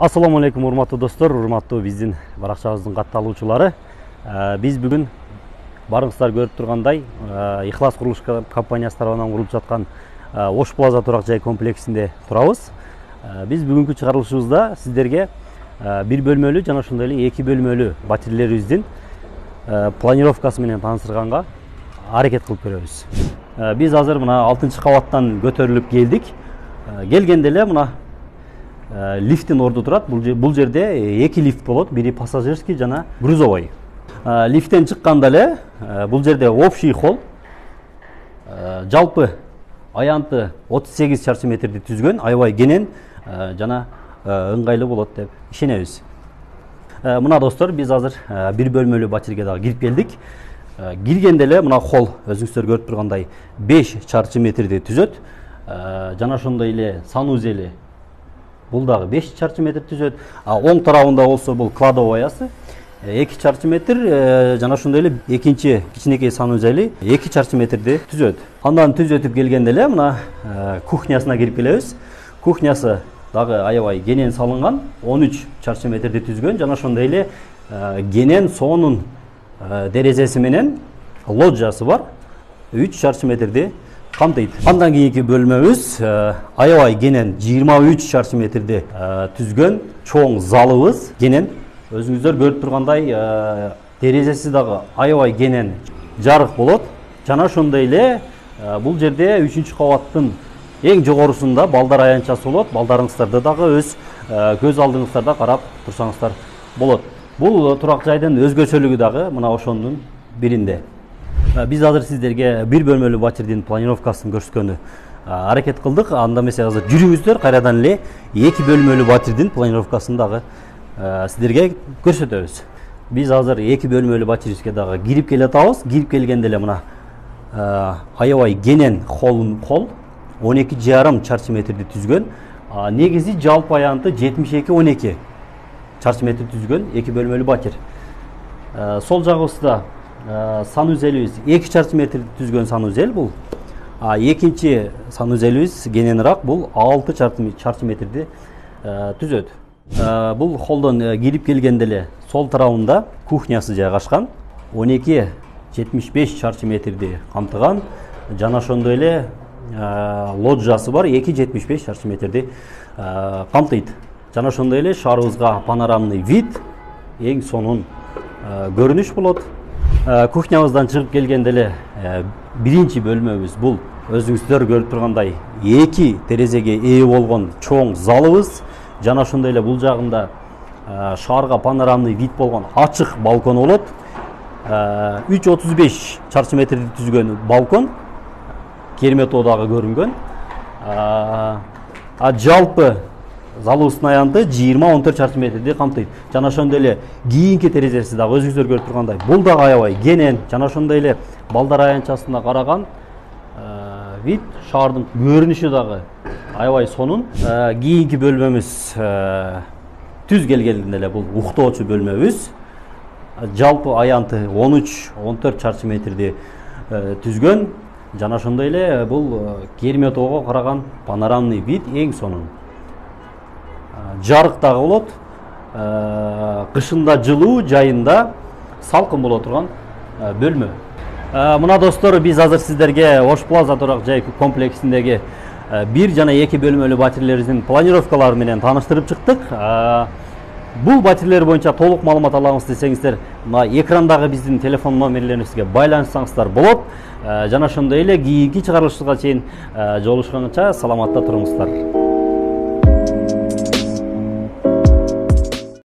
Assalamu алейкум, урматтуу достор, урматтуу биздин баракчабыздын катталуучулары. Биз бүгүн барыңыздар көрүп тургандай, Ихлас курулуш компаниясы тарабынан курулуп жаткан Ош Плаза турак жай комплексинде турабыз. Биз бүгүнкү чыгарылышыбызда сиздерге бир бөлмөлүү жана ошондой эле эки бөлмөлүү батирлерибиздин планировкасы менен таанышырганга аракет кылып көрөбүз. Биз азыр мына 6-кабаттан көтөрүлүп келдик. Келгенде эле мына лифттин орду турат. Бул жерде эки лифт болот, бири пассажирский жана грузовой. Лифттен чыкканда эле бул жерде общий холл, жалпы аянты 38 чарчы метрди түзгөн, аябай кенен жана ыңгайлуу болот деп ишенебиз. Мына достор, биз азыр бир бөлмөлүү батирге дагы кирип келдик. Киргенде эле мына холл өзүңүздөр көрүп тургандай 5 чарчы метрди түзөт. Жана ошондой эле санузели бул дагы 5 чарчы метр түзөт. Оң тарабында болсо бул кладоваясы 2 чарчы метр, жана ошондой эле экинчи кичинекей санузели 2 чарчы метрди түзөт. Андан түзөтүп келгенде эле мына кухнясына кирип келебиз. Кухнясы дагы аябай кенен салынган, 13 чарчы метрди түзгөн, жана ошондой эле кенен сонун дерезеси менен лоджиясы бар, 3 чарчы метрди камтыйт. Андан кийинки бөлмөбүз аябай кенен 23 чарчы метрди түзгөн чоң залыбыз. Кенен өзүңүздөр көрүп тургандай дерезеси дагы аябай кенен жарык болот. Жана ошондой эле бул жерде 3-кабаттын эң жогорусунда балдар аянтчасы болот. Балдарыңыздарды дагы өз көз алдыңыздарда карап турсаңыздар болот. Бул турак жайдын өзгөчөлүгү дагы мына ошонун биринде. Биз азыр сиздерге бир бөлмөлүү батирдин планировкасын көрсөткөнү аракет кылдык. Анда эмесе азыр жүрүңүздөр, кайрадан эле эки бөлмөлүү батирдин планировкасын дагы сиздерге көрсөтөбүз. Биз азыр эки бөлмөлүү батирибизге дагы кирип келе атабыз. Кирип келгенде эле мына аябай кенен холл 12,5 чарчы метрди түзгөн. Негизи жалпы аянты 72-12 чарчы метр түзгөн эки бөлмөлүү батир. Сол жагыбызда санузелибиз 2 чарчы метр түзгөн санузел бул. Экинчи санузелибиз кененирээк, бул 6 чарчы метрди түзөт. Бул холдон кирип келгенде эле сол тарабында кухнясы жайгашкан, 12,75 чарчы метрди камтыган, жана ошондой эле лоджиясы бар, 2,75 чарчы метрди камтыйт. Жана ошондой эле шаарыбызга панорамный вид, эң сонун көрүнүш болот. Кухнябыздан чыгып келгенде эле биринчи бөлмөбүз бул өзүңүздөр көрүп тургандай эки терезеге ээ болгон чоң залыбыз. Жана ошондой эле бул жагында шаарга панорамный вид болгон ачык балкон болот. 3,35 чарчы метрди түзгөн балкон, керемет дагы көрүнгөн. Жалпы залыбыздын аянты 20-14 чарчы метрди камтыйт. Жана ошондой эле кийинки терезеси дагы өзүңүздөр көрүп тургандай бул дагы аябай кенен, жана ошондой эле балдар аянтчасына караган вид, шаардын көрүнүшү дагы аябай сонун. Кийинки бөлмөбүз түз келгенде эле бул уктоочу бөлмөбүз. Жалпы аянты 13-14 чарчы метрди түзгөн, жана ошондой эле бул керметоого караган панорамный вид эң сонун. Жарык дагы болот. Кышында жылуу, жайында салкын боло турган бөлмө. Мына достор, биз азыр сиздерге Ош Плаза турак жай комплексиндеги бир жана эки бөлмөлүү батирлерибиздин планировкалары менен тааныштырып чыктык. Бул батирлер боюнча толук маалымат аламыз десеңиздер, мына экрандагы биздин телефон номерлерибизге байланышсаңыздар болот. Жана ошондой эле кийинки чыгарылышыбызга чейин жолугушканча саламатта туруңуздар.